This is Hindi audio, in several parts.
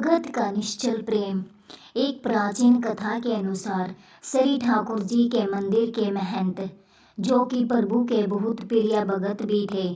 भगत का निश्चल प्रेम। एक प्राचीन कथा के अनुसार श्री ठाकुर जी के मंदिर के महंत, जो कि प्रभु के बहुत प्रिय भगत भी थे,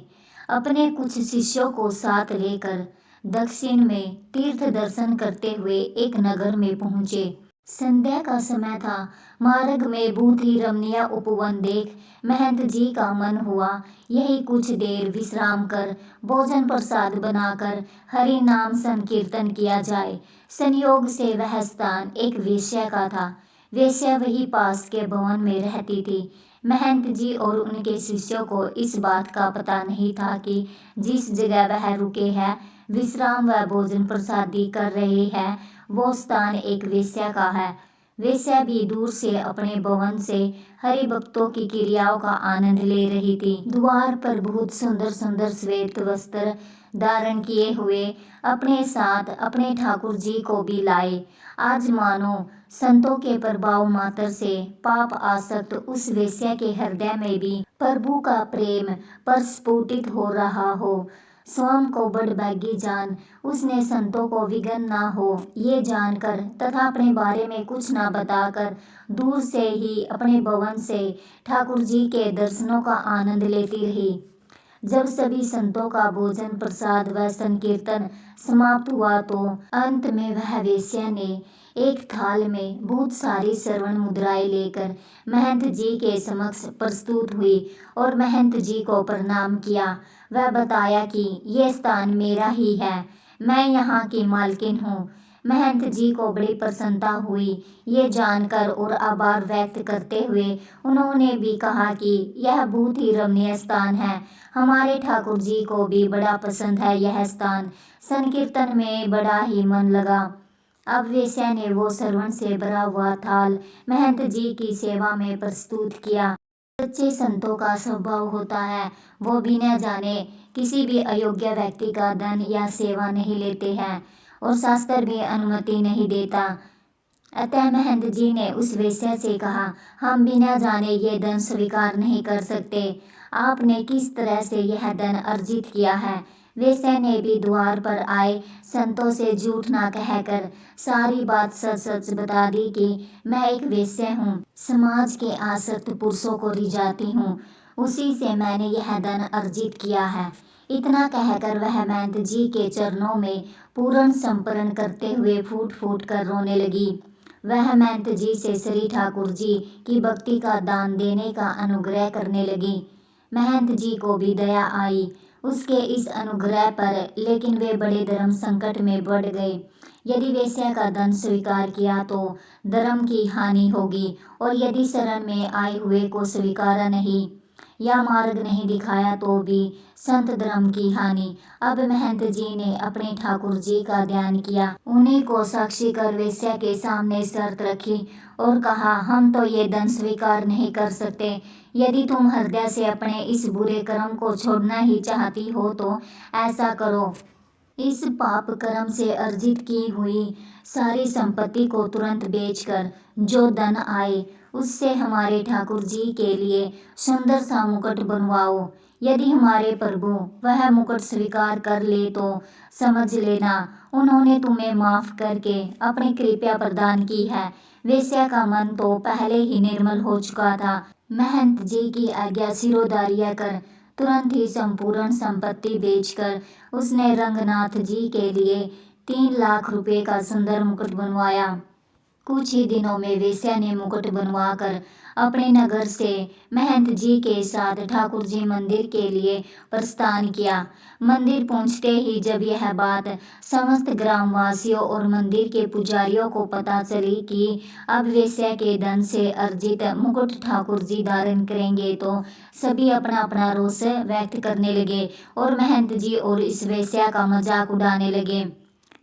अपने कुछ शिष्यों को साथ लेकर दक्षिण में तीर्थ दर्शन करते हुए एक नगर में पहुंचे। संध्या का समय था। मार्ग में बहुत ही रमणीय उपवन देख महंत जी का मन हुआ यही कुछ देर विश्राम कर भोजन प्रसाद बनाकर हरि नाम संकीर्तन किया जाए। संयोग से वह स्थान एक वेश्या का था। वेश्या वही पास के भवन में रहती थी। महंत जी और उनके शिष्यों को इस बात का पता नहीं था कि जिस जगह वह रुके हैं, विश्राम व भोजन प्रसादी कर रहे हैं, वो स्थान एक वेश्या का है। वेश्या भी दूर से अपने भवन से हरि भक्तों की क्रियाओं का आनंद ले रही थी। द्वार पर बहुत सुंदर सुंदर श्वेत वस्त्र धारण किए हुए अपने साथ अपने ठाकुर जी को भी लाए। आज मानो संतों के प्रभाव मात्र से पाप आसक्त उस वेश्या के हृदय में भी प्रभु का प्रेम प्रस्फुटित हो रहा हो। स्वयं को बड़भागी जान उसने संतों को विघ्न ना हो ये जानकर तथा अपने बारे में कुछ ना बताकर दूर से ही अपने भवन से ठाकुर जी के दर्शनों का आनंद लेती रही। जब सभी संतों का भोजन प्रसाद व संकीर्तन समाप्त हुआ तो अंत में वह वेश्या ने एक थाल में बहुत सारी श्रवण मुद्राएं लेकर महंत जी के समक्ष प्रस्तुत हुई और महंत जी को प्रणाम किया। वह बताया कि ये स्थान मेरा ही है, मैं यहाँ की मालकिन हूँ। महंत जी को बड़ी प्रसन्नता हुई ये जानकर और आभार व्यक्त करते हुए उन्होंने भी कहा कि यह बहुत ही रमणीय स्थान है, हमारे ठाकुर जी को भी बड़ा पसंद है यह स्थान। संकीर्तन में बड़ा ही मन लगा। अब वेश्या ने वो श्रवण से भरा हुआ थाल महंत जी की सेवा में प्रस्तुत किया। सच्चे संतों का स्वभाव होता है, वो भी न जाने किसी भी अयोग्य व्यक्ति का धन या सेवा नहीं लेते हैं और शास्त्र भी अनुमति नहीं देता। अतः महंत जी ने उस वेश्या से कहा, हम भी न जाने ये धन स्वीकार नहीं कर सकते, आपने किस तरह से यह धन अर्जित किया है। वेश्या ने भी द्वार पर आए संतों से झूठ ना कहकर सारी बात सच सच बता दी कि मैं एक वेश्या हूँ, समाज के आसक्त पुरुषों को रिझाती हूँ, उसी से मैंने यह धन अर्जित किया है। इतना कहकर वह महंत जी के चरणों में पूर्ण समर्पण करते हुए फूट फूट कर रोने लगी। वह महंत जी से श्री ठाकुर जी की भक्ति का दान देने का अनुग्रह करने लगी। महंत जी को भी दया आई उसके इस अनुग्रह पर, लेकिन वे बड़े धर्म संकट में पड़ गए। यदि वेश्या का धन स्वीकार किया तो धर्म की हानि होगी और यदि शरण में आए हुए को स्वीकारा नहीं या मार्ग नहीं दिखाया तो भी संत धर्म की हानि। अब महंत जी ने अपने ठाकुर जी का ध्यान किया, उन्हीं को साक्षी कर वेश्या के सामने शर्त रखी और कहा, हम तो ये धन स्वीकार नहीं कर सकते। यदि तुम हृदय से अपने इस बुरे कर्म को छोड़ना ही चाहती हो तो ऐसा करो, इस पाप कर्म से अर्जित की हुई सारी संपत्ति को तुरंत बेचकर जो धन आए उससे हमारे ठाकुर जी के लिए सुंदर सा मुकुट बनवाओ। यदि हमारे प्रभु वह मुकुट स्वीकार कर ले तो समझ लेना उन्होंने तुम्हें माफ करके अपनी कृपा प्रदान की है। वेश्या का मन तो पहले ही निर्मल हो चुका था। महंत जी की आज्ञा सिरोधार्य कर तुरंत ही संपूर्ण संपत्ति बेचकर उसने रंगनाथ जी के लिए 3 लाख रुपए का सुंदर मुकुट बनवाया। कुछ ही दिनों में वेश्या ने मुकुट बनवाकर अपने नगर से महंत जी के साथ ठाकुर जी मंदिर के लिए प्रस्थान किया। मंदिर पहुंचते ही जब यह बात समस्त ग्रामवासियों और मंदिर के पुजारियों को पता चली कि अब वेश्या के धन से अर्जित मुकुट ठाकुर जी धारण करेंगे तो सभी अपना अपना रोष व्यक्त करने लगे और महंत जी और इस वेश्या का मजाक उड़ाने लगे।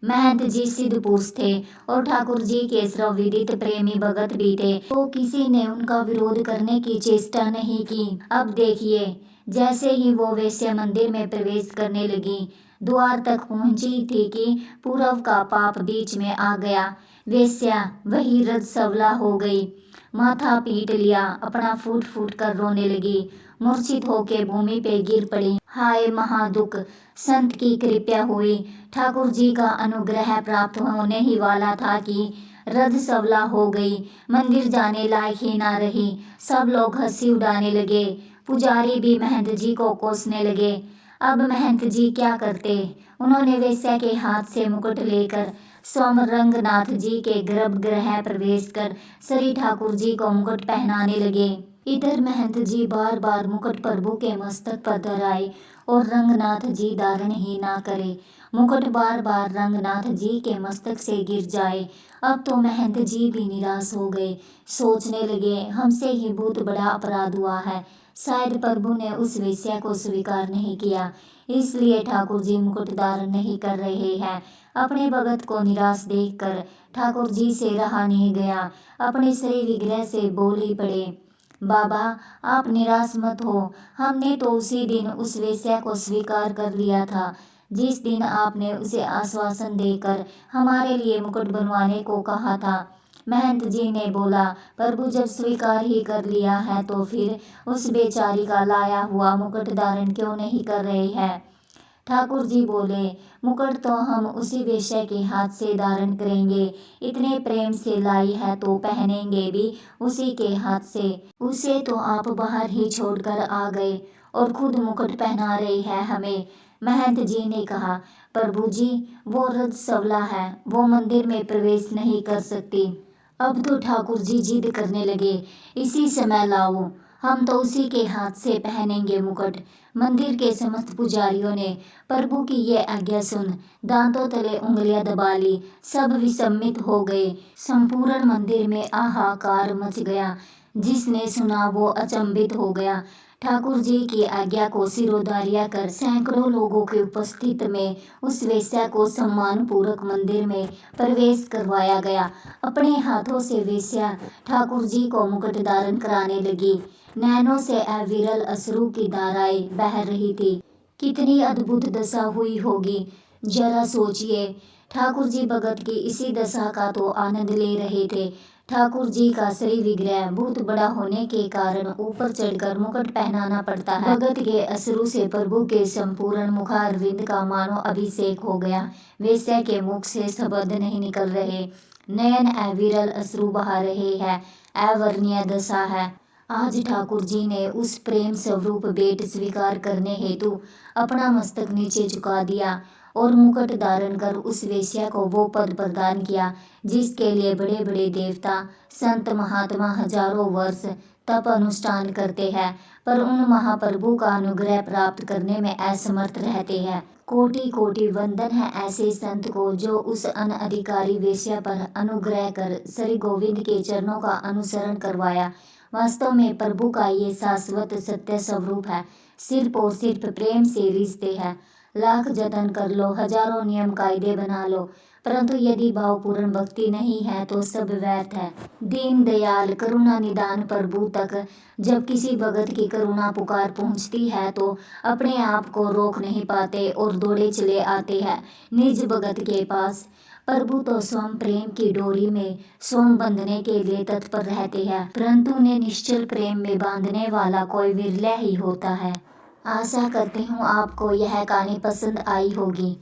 महंत जी सिद्ध पुरुष थे और ठाकुर जी के सर्वविदित प्रेमी भगत भी थे, तो किसी ने उनका विरोध करने की चेष्टा नहीं की। अब देखिए, जैसे ही वो वेश्या मंदिर में प्रवेश करने लगी, द्वार तक पहुंची थी कि पूरव का पाप बीच में आ गया। वेश्या वही रजस्वला हो गई, माथा पीट लिया, अपना फूट फूट कर रोने लगी, मूर्छित होके भूमि पे गिर पड़ी। हाय महादुख, संत की कृपा हुई, ठाकुर जी का अनुग्रह प्राप्त होने ही वाला था कि रथ सवला हो गई, मंदिर जाने लायक ही ना रही। सब लोग हंसी उड़ाने लगे, पुजारी भी महंत जी को कोसने लगे। अब महंत जी क्या करते? उन्होंने वेश्या के हाथ से मुकुट लेकर सोमरंगनाथ जी के गर्भगृह प्रवेश कर श्री ठाकुर जी को मुकुट पहनाने लगे। इधर महंत जी बार बार मुकुट प्रभु के मस्तक पर धराए और रंगनाथ जी धारण ही ना करे। मुकुट बार बार रंगनाथ जी के मस्तक से गिर जाए। अब तो महंत जी भी निराश हो गए, सोचने लगे हमसे ही बहुत बड़ा अपराध हुआ है। शायद प्रभु ने उस वेश्या को स्वीकार नहीं किया, इसलिए ठाकुर जी मुकुट धारण नहीं कर रहे हैं। अपने भगत को निराश देखकर ठाकुर जी से रहा नहीं गया, अपने श्री विग्रह से बोल ही पड़े, बाबा आप निराश मत हो, हमने तो उसी दिन उस वेश्या को स्वीकार कर लिया था जिस दिन आपने उसे आश्वासन देकर हमारे लिए मुकुट बनवाने को कहा था। महंत जी ने बोला, प्रभु जब स्वीकार ही कर लिया है तो फिर उस बेचारी का लाया हुआ मुकुट धारण क्यों नहीं कर रहे हैं? ठाकुर जी बोले, मुकुट तो हम उसी वेश्या के हाथ से धारण करेंगे, इतने प्रेम से लाई है तो पहनेंगे भी उसी के हाथ से। उसे तो आप बाहर ही छोड़कर आ गए और खुद मुकुट पहना रहे हैं हमें। महंत जी ने कहा, प्रभु जी वो रथ सवला है, वो मंदिर में प्रवेश नहीं कर सकती। अब तो ठाकुर जी जिद करने लगे, इसी समय लाओ, हम तो उसी के हाथ से पहनेंगे मुकुट। मंदिर के समस्त पुजारियों ने प्रभु की ये आज्ञा सुन दांतों तले उंगलियां दबा ली, सब विसम्मित हो गए। संपूर्ण मंदिर में आहाकार मच गया। जिसने सुना वो अचंभित हो गया। ठाकुर जी की आज्ञा को सिरोधार्य कर सैकड़ों लोगों के उपस्थित में उस वेश्या को सम्मान पूर्वक मंदिर में प्रवेश करवाया गया। अपने हाथों से वेश्या ठाकुर जी को मुकुट धारण कराने लगी। नैनों से अविरल अश्रु की धाराएं बह रही थी। कितनी अद्भुत दशा हुई होगी, जरा सोचिए। ठाकुर जी भगत की इसी दशा का तो आनंद ले रहे थे। ठाकुर जी का श्री विग्रह बहुत बड़ा होने के कारण ऊपर चढ़कर मुकुट पहनाना पड़ता है। भगत के अश्रु से प्रभु के संपूर्ण मुखारविंद का मानो अभिषेक हो गया। वेश्या के मुख से शब्द नहीं निकल रहे, नयन अविरल अश्रु बहा रहे हैं। अवर्णनीय दशा है। आज ठाकुर जी ने उस प्रेम स्वरूप भेंट स्वीकार करने हेतु अपना मस्तक नीचे झुका दिया और मुकुट धारण कर उस वेश्या को वो पद प्रदान किया जिसके लिए बड़े बड़े देवता संत महात्मा हजारों वर्ष तप अनुष्ठान करते हैं, पर उन महाप्रभु का अनुग्रह प्राप्त करने में असमर्थ रहते हैं। कोटि कोटि वंदन है ऐसे संत को जो उस अनधिकारी वेश्या पर अनुग्रह कर श्री गोविंद के चरणों का अनुसरण करवाया। वास्तव में प्रभु का ये शाश्वत सत्य स्वरूप है, सिर्फ और सिर्फ प्रेम से रिश्ते हैं। लाख जतन कर लो, हजारों नियम कायदे बना लो, परंतु यदि भावपूर्ण भक्ति नहीं है तो सब व्यर्थ है। दीन दयाल करुणा निदान प्रभु तक जब किसी भगत की करुणा पुकार पहुंचती है तो अपने आप को रोक नहीं पाते और दौड़े चले आते हैं निज भगत के पास। प्रभु तो स्वयं प्रेम की डोरी में स्वयं बंधने के लिए तत्पर रहते हैं, परंतु उन्हें निश्चल प्रेम में बांधने वाला कोई विरला ही होता है। आशा करती हूँ आपको यह कहानी पसंद आई होगी।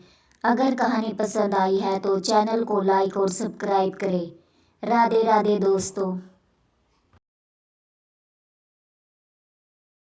अगर कहानी पसंद आई है तो चैनल को लाइक और सब्सक्राइब करें। राधे राधे दोस्तों।